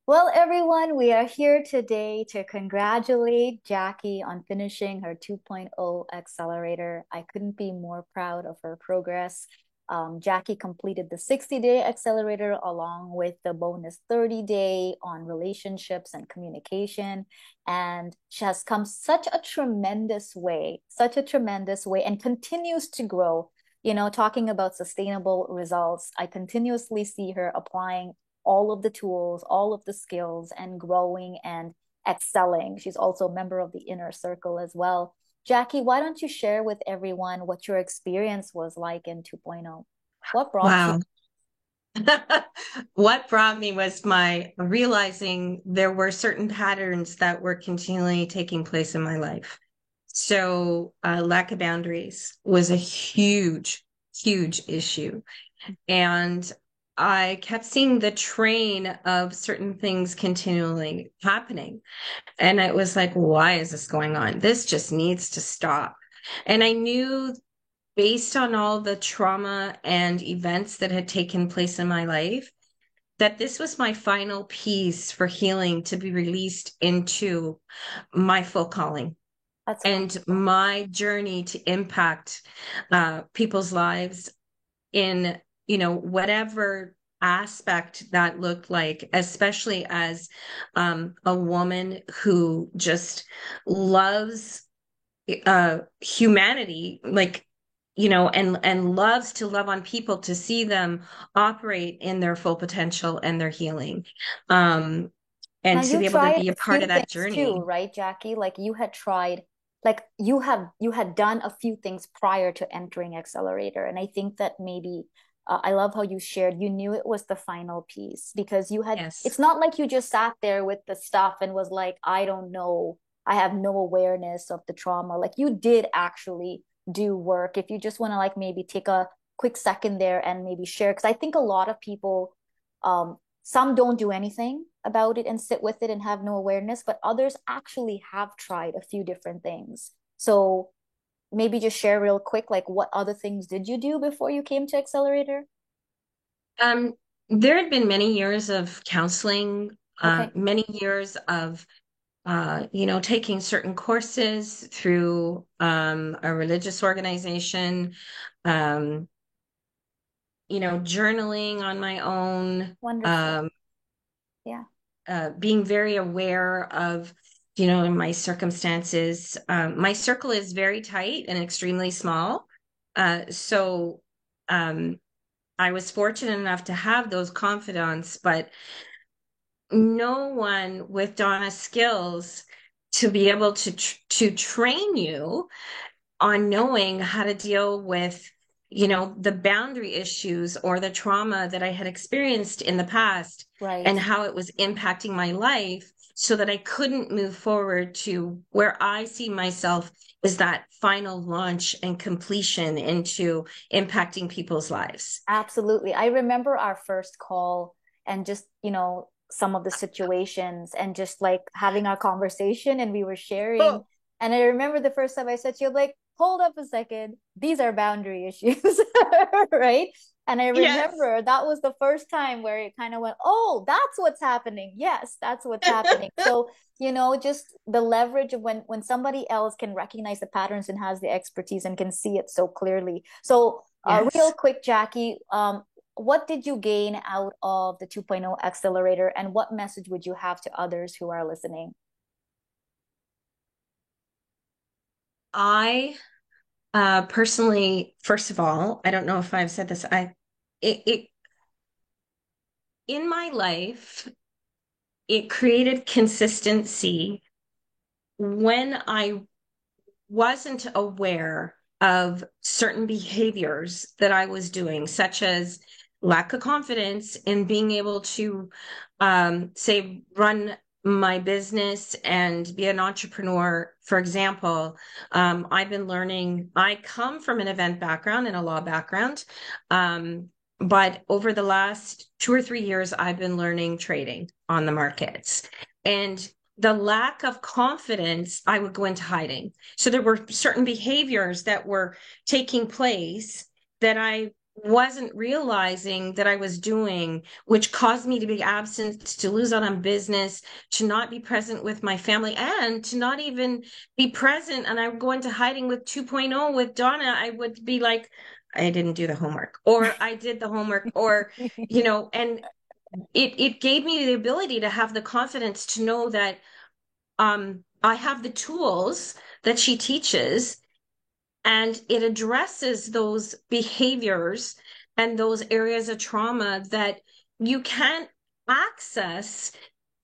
Well, everyone, we are here today to congratulate Jackie on finishing her 2.0 accelerator. I couldn't be more proud of her progress. Jackie completed the 60-day accelerator along with the bonus 30-day on relationships and communication. And she has come such a tremendous way, and continues to grow. Talking about sustainable results, I continuously see her applying all of the tools, all of the skills, and growing and excelling. She's also a member of the inner circle as well. Jackie, why don't you share with everyone what your experience was like in 2.0? What brought you? Wow. What brought me was my realizing there were certain patterns that were continually taking place in my life. So, lack of boundaries was a huge, huge issue. And I kept seeing the train of certain things continually happening. And it was like, why is this going on? This just needs to stop. And I knew based on all the trauma and events that had taken place in my life, that this was my final piece for healing to be released into my full calling That's and wonderful. my journey to impact people's lives in, whatever aspect that looked like, especially as a woman who just loves humanity, like, and loves to love on people, to see them operate in their full potential and their healing, um Now and to you be able to tried be a a part few of that things too, journey. right, Jackie? Like you had tried, like you had done a few things prior to entering Accelerator. And I think that maybe I love how you shared you knew it was the final piece because Yes. it's not like you just sat there with the stuff and was like, I don't know, I have no awareness of the trauma. Like you did actually do work. If you just want to like maybe take a quick second there and maybe share, because I think a lot of people some don't do anything about it and sit with it and have no awareness, but others actually have tried a few different things. So maybe just share real quick, like what other things did you do before you came to Accelerator? um there had been many years of counseling, Okay. many years of taking certain courses through a religious organization, um, journaling on my own, Wonderful. um, Yeah. being very aware of, in my circumstances. My circle is very tight and extremely small. So um, I was fortunate enough to have those confidants, but no one with Donna's skills to be able to train you on knowing how to deal with, the boundary issues or the trauma that I had experienced in the past and Right. how it was impacting my life, so that I couldn't move forward to where I see myself as that final launch and completion into impacting people's lives. Absolutely. I remember our first call and just, some of the situations and just like having our conversation and we were sharing. Oh, And I remember the first time I said to you, I'm like, hold up a second, these are boundary issues, right? And I yes. remember that was the first time where it kind of went, oh, that's what's happening. Yes, that's what's happening. So, just the leverage of when somebody else can recognize the patterns and has the expertise and can see it so clearly. So real Yes. quick, Jackie, what did you gain out of the 2.0 accelerator, and what message would you have to others who are listening? I personally, first of all, I don't know if I've said this. It in my life, it created consistency when I wasn't aware of certain behaviors that I was doing, such as lack of confidence in being able to, say, run my business and be an entrepreneur. For example, I've been learning, I come from an event background and a law background. But over the last 2 or 3 years, I've been learning trading on the markets. And the lack of confidence, I would go into hiding. So there were certain behaviors that were taking place that I wasn't realizing that I was doing, which caused me to be absent, to lose out on business, to not be present with my family, and to not even be present. And I would go into hiding with 2.0 with Donna. I would be like, I didn't do the homework, or I did the homework, or, and it gave me the ability to have the confidence to know that I have the tools that she teaches, and it addresses those behaviors and those areas of trauma that you can't access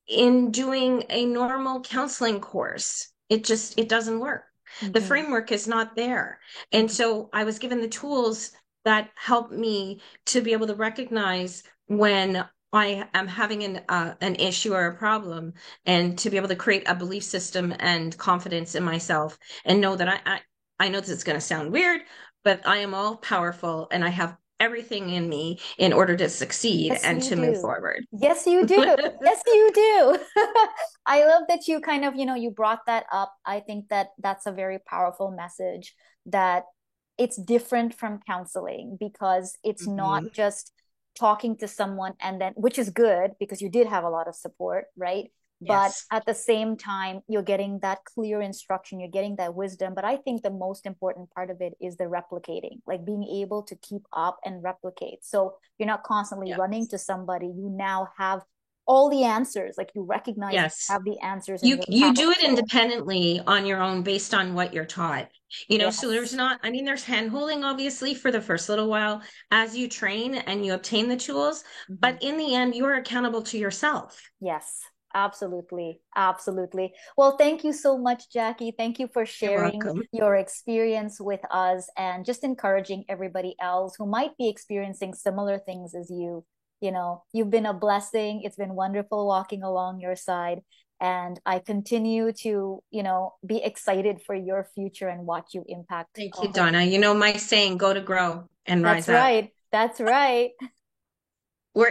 in doing a normal counseling course. It doesn't work. The Mhm. framework is not there. And Mhm. so I was given the tools that help me to be able to recognize when I am having an issue or a problem, and to be able to create a belief system and confidence in myself, and know that I know this is going to sound weird, but I am all powerful and I have everything in me in order to succeed Yes, and you to move do. forward. Yes, you do. Yes, you do. I love that you kind of, you brought that up. I think that that's a very powerful message, that it's different from counseling because it's not Mhm. just talking to someone and then, which is good because you did have a lot of support, right? But Yes. at the same time, you're getting that clear instruction, you're getting that wisdom. But I think the most important part of it is the replicating, like being able to keep up and replicate. So you're not constantly Yeah. running to somebody. You now have all the answers. Like you recognize you Yes. have the answers and You you're you do it powerful. independently on your own based on what you're taught. So there's Yes. not, I mean, there's hand holding obviously for the first little while as you train and you obtain the tools, Mhm. but in the end, you're accountable to yourself. Yes, absolutely. Absolutely. Well, thank you so much, Jackie. Thank you for You're sharing welcome. your experience with us and just encouraging everybody else who might be experiencing similar things as you. You've been a blessing. It's been wonderful walking along your side. And I continue to, be excited for your future and watch you impact Thank a you, whole. Donna. You know my saying, go to grow and That's rise up. right. That's right. We're